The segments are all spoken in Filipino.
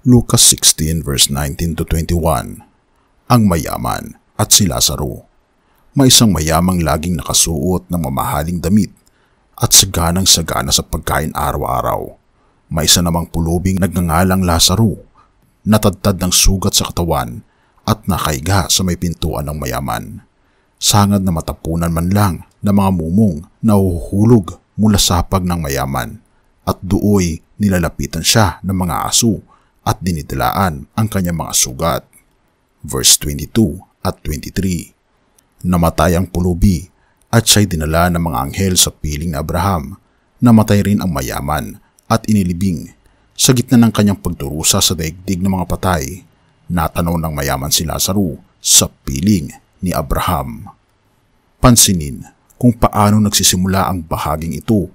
Lucas 16 verse 19 to 21. Ang mayaman at si Lazaro. May isang mayamang laging nakasuot ng mamahaling damit at saganang-sagana sa pagkain araw-araw. May isa namang pulubing nagngangalang Lazaro, natadtad ng sugat sa katawan at nakaiga sa may pintuan ng mayaman. Sangad na matapunan man lang ng mga mumong na huhulog mula sa hapag ng mayaman at dooy nilalapitan siya ng mga aso at dinidilaan ang kanyang mga sugat. Verse 22 at 23. Namatay ang pulubi at siya'y dinala ng mga anghel sa piling ni Abraham. Namatay rin ang mayaman at inilibing. Sa gitna ng kanyang pagdurusa sa daigdig ng mga patay, natanaw ng mayaman si Lazaro sa piling ni Abraham. Pansinin kung paano nagsisimula ang bahaging ito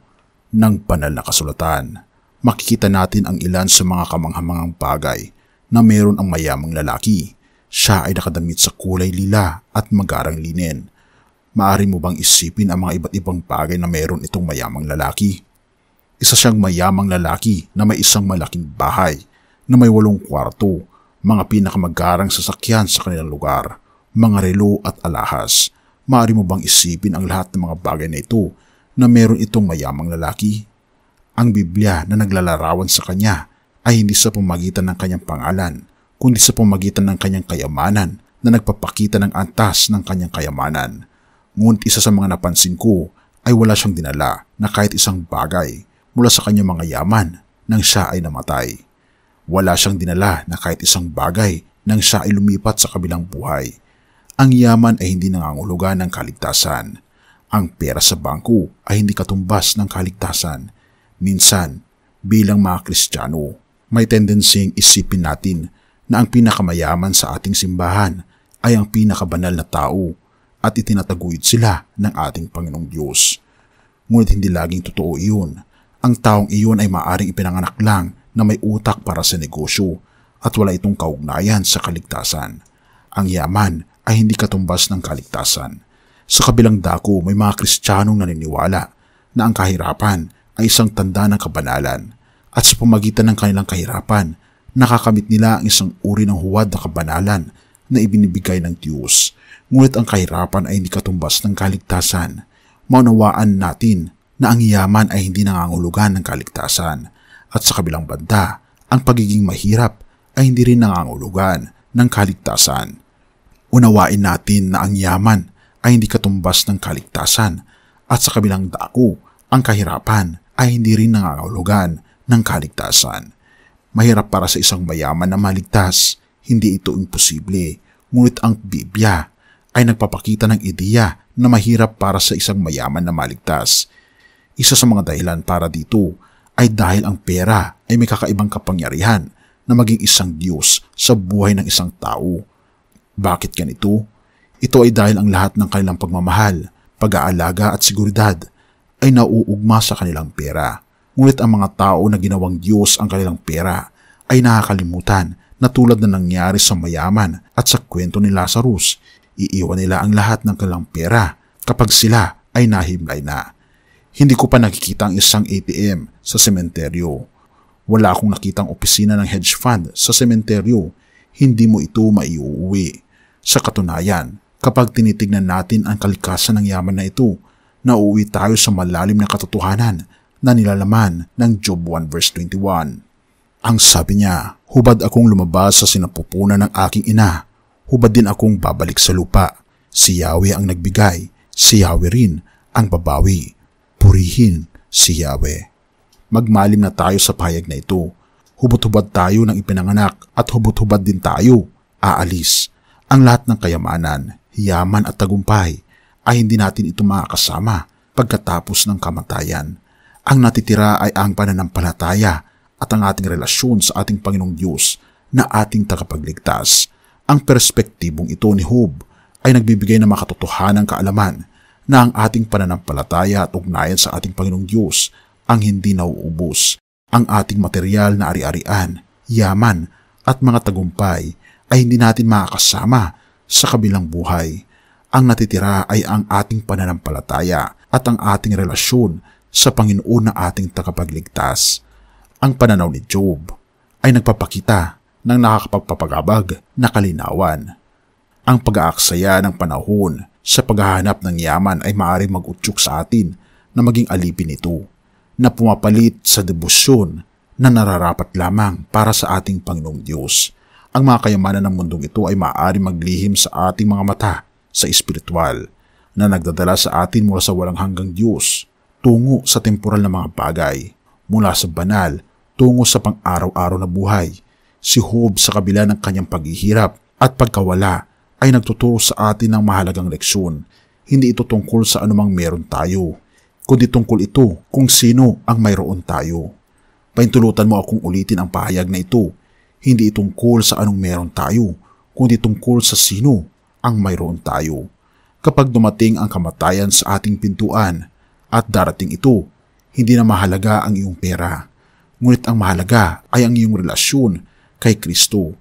ng banal na kasulatan. Makikita natin ang ilan sa mga kamanghamangang bagay na meron ang mayamang lalaki. Siya ay nakadamit sa kulay lila at magarang linen. Maaari mo bang isipin ang mga iba't ibang bagay na meron itong mayamang lalaki? Isa siyang mayamang lalaki na may isang malaking bahay na may 8 kwarto, mga pinakamagarang sasakyan sa kanilang lugar, mga relo at alahas. Maaari mo bang isipin ang lahat ng mga bagay na ito na meron itong mayamang lalaki? Ang Biblia na naglalarawan sa kanya ay hindi sa pamamagitan ng kanyang pangalan, kundi sa pamamagitan ng kanyang kayamanan na nagpapakita ng antas ng kanyang kayamanan. Ngunit isa sa mga napansin ko ay wala siyang dinala na kahit isang bagay mula sa kanyang mga yaman nang siya ay namatay. Wala siyang dinala na kahit isang bagay nang siya ay lumipat sa kabilang buhay. Ang yaman ay hindi nangangahulugan ng kaligtasan. Ang pera sa bangko ay hindi katumbas ng kaligtasan. Minsan, bilang mga Kristiyano, may tendensing isipin natin na ang pinakamayaman sa ating simbahan ay ang pinakabanal na tao at itinataguyod sila ng ating Panginoong Diyos. Ngunit hindi laging totoo iyon. Ang taong iyon ay maaaring ipinanganak lang na may utak para sa negosyo at wala itong kaugnayan sa kaligtasan. Ang yaman ay hindi katumbas ng kaligtasan. Sa kabilang dako, may mga Kristiyanong naniniwala na ang kahirapan ay isang tanda ng kabanalan at sa pamagitan ng kanilang kahirapan, nakakamit nila ang isang uri ng huwad na kabanalan na ibinibigay ng Diyos. Ngunit ang kahirapan ay hindi katumbas ng kaligtasan. Maunawaan natin na ang yaman ay hindi nangangahulugan ng kaligtasan at sa kabilang banda, ang pagiging mahirap ay hindi rin nangangahulugan ng kaligtasan. Unawain natin na ang yaman ay hindi katumbas ng kaligtasan at sa kabilang dako, ang kahirapan ay hindi rin nangangahulugan ng kaligtasan. Mahirap para sa isang mayaman na maligtas, hindi ito imposible. Ngunit ang Biblia ay nagpapakita ng ideya na mahirap para sa isang mayaman na maligtas. Isa sa mga dahilan para dito ay dahil ang pera ay may kakaibang kapangyarihan na maging isang Diyos sa buhay ng isang tao. Bakit ganito? Ito ay dahil ang lahat ng kanilang pagmamahal, pag-aalaga at seguridad ay nauugma sa kanilang pera. Ngunit ang mga tao na ginawang Diyos ang kanilang pera ay nakakalimutan na tulad na nangyari sa mayaman at sa kwento ni Lazarus, iiwan nila ang lahat ng kanilang pera kapag sila ay nahimlay na. Hindi ko pa nakikita ang isang ATM sa sementeryo. Wala akong nakitang opisina ng hedge fund sa sementeryo. Hindi mo ito maiuuwi. Sa katunayan, kapag tinitignan natin ang kalikasan ng yaman na ito, nauuwi tayo sa malalim na katotohanan na nilalaman ng Job 1 verse 21. Ang sabi niya, hubad akong lumabas sa sinapupunan ng aking ina, hubad din akong babalik sa lupa. Si Yahweh ang nagbigay, si Yahweh rin ang babawi. Purihin si Yahweh. Magmalim na tayo sa pahayag na ito. Hubot-hubad tayo ng ipinanganak at hubot-hubad din tayo aalis. Ang lahat ng kayamanan, yaman at tagumpay ay hindi natin ito makakasama pagkatapos ng kamatayan. Ang natitira ay ang pananampalataya at ang ating relasyon sa ating Panginoong Diyos na ating tagapagligtas. Ang perspektibong ito ni Job ay nagbibigay ng makatotohanang kaalaman na ang ating pananampalataya at ugnayan sa ating Panginoong Diyos ang hindi nauubos. Ang ating material na ari-arian, yaman at mga tagumpay ay hindi natin makakasama sa kabilang buhay. Ang natitira ay ang ating pananampalataya at ang ating relasyon sa Panginoon na ating tagapagligtas. Ang pananaw ni Job ay nagpapakita ng nakakapagpapagabag na kalinawan. Ang pag-aaksaya ng panahon sa paghahanap ng yaman ay maaaring mag-utyok sa atin na maging alipin ito, na pumapalit sa debosyon na nararapat lamang para sa ating Panginoong Diyos. Ang mga kayamanan ng mundong ito ay maaaring maglihim sa ating mga mata sa espiritual, na nagdadala sa atin mula sa walang hanggang Diyos tungo sa temporal na mga bagay, mula sa banal tungo sa pang-araw-araw na buhay. Si Job sa kabila ng kanyang paghihirap at pagkawala ay nagtuturo sa atin ng mahalagang leksyon. Hindi ito tungkol sa anumang meron tayo, kundi tungkol ito kung sino ang mayroon tayo. Pahintulutan mo akong ulitin ang pahayag na ito. Hindi tungkol sa anong meron tayo, kundi tungkol sa sino ang mayroon tayo. Kapag dumating ang kamatayan sa ating pintuan at darating ito, hindi na mahalaga ang iyong pera. Ngunit ang mahalaga ay ang iyong relasyon kay Kristo.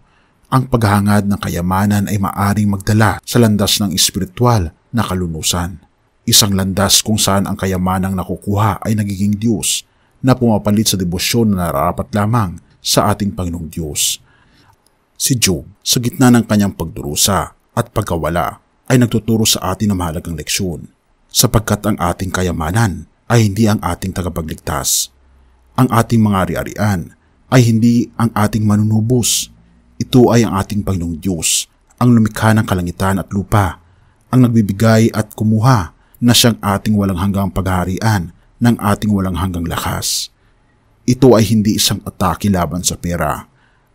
Ang paghahangad ng kayamanan ay maaring magdala sa landas ng espiritual na kalunusan. Isang landas kung saan ang kayamanang nakukuha ay nagiging Diyos na pumapalit sa debosyon na nararapat lamang sa ating Panginoong Diyos. Si Job, sa gitna ng kanyang pagdurusa at pagkawala, ay nagtuturo sa atin ng mahalagang leksyon, sapagkat ang ating kayamanan ay hindi ang ating tagapagligtas. Ang ating mga ari-arian ay hindi ang ating manunubos. Ito ay ang ating Panginoong Diyos, ang lumikha ng kalangitan at lupa, ang nagbibigay at kumuha, na siyang ating walang hanggang paghaharian ng ating walang hanggang lakas. Ito ay hindi isang atake laban sa pera.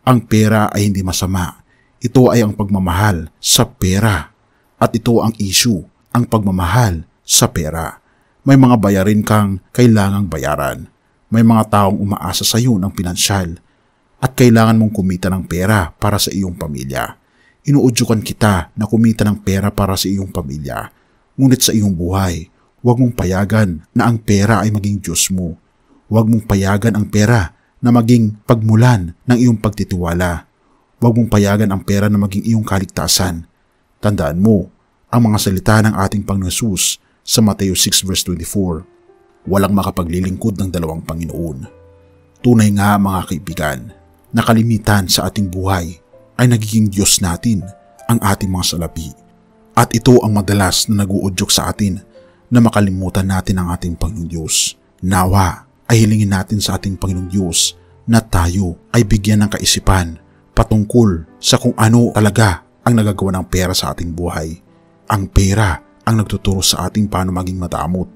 Ang pera ay hindi masama. Ito ay ang pagmamahal sa pera. At ito ang issue, ang pagmamahal sa pera. May mga bayarin kang kailangang bayaran. May mga taong umaasa sa iyo ng pinansyal at kailangan mong kumita ng pera para sa iyong pamilya. Inuudyukan kita na kumita ng pera para sa iyong pamilya. Ngunit sa iyong buhay, huwag mong payagan na ang pera ay maging Diyos mo. Huwag mong payagan ang pera na maging pagmulan ng iyong pagtitiwala. Huwag mong payagan ang pera na maging iyong kaligtasan. Tandaan mo ang mga salita ng ating Panginoon Jesus sa Mateo 6 verse 24. Walang makapaglilingkod ng dalawang Panginoon. Tunay nga mga kaibigan, na kalimitan sa ating buhay ay nagiging Diyos natin ang ating mga salapi. At ito ang madalas na nag-uudyok sa atin na makalimutan natin ang ating Panginoong Diyos. Nawa ay hilingin natin sa ating Panginoong Diyos na tayo ay bigyan ng kaisipan patungkol sa kung ano talaga ang nagagawa ng pera sa ating buhay. Ang pera ang nagtuturo sa atin paano maging madamot.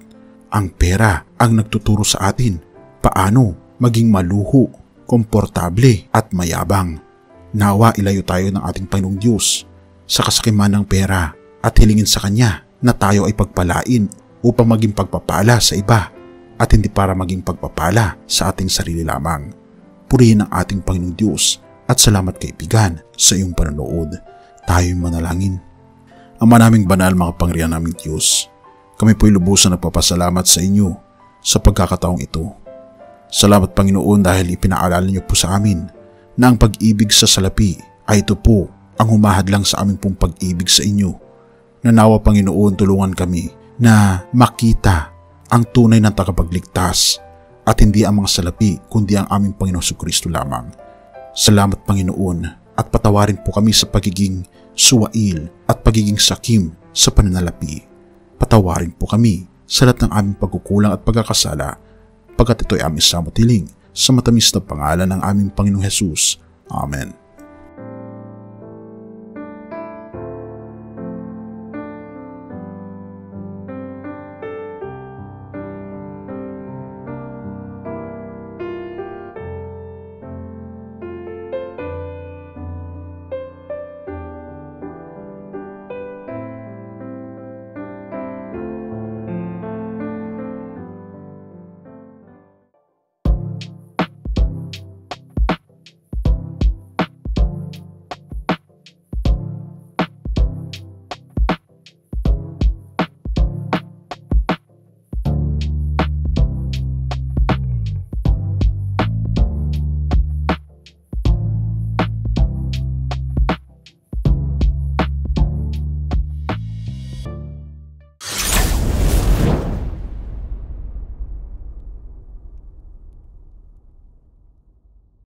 Ang pera ang nagtuturo sa atin paano maging maluho, komportable at mayabang. Nawa ilayo tayo ng ating Panginoong Diyos sa kasakiman ng pera at hilingin sa Kanya na tayo ay pagpalain upang maging pagpapala sa iba at hindi para maging pagpapala sa ating sarili lamang. Purihin ang ating Panginoong Diyos at salamat kaibigan sa iyong panonood. Tayo'y manalangin. Ama naming banal, makapangyarihan naming Diyos, kami po'y lubusan nagpapasalamat sa inyo sa pagkakataong ito. Salamat Panginoon dahil ipinaalala niyo po sa amin na ang pag-ibig sa salapi ay ito po ang humahadlang sa aming pong pag-ibig sa inyo. Nanawa Panginoon, tulungan kami na makita ang tunay na tagapagligtas at hindi ang mga salapi kundi ang aming Panginoong Jesucristo lamang. Salamat Panginoon at patawarin po kami sa pagiging suwail at pagiging sakim sa pananalapi. Patawarin po kami sa lahat ng aming pagkukulang at pagkakasala, pagkat ito'y aming samot hiling sa matamis na pangalan ng aming Panginoong Jesus. Amen.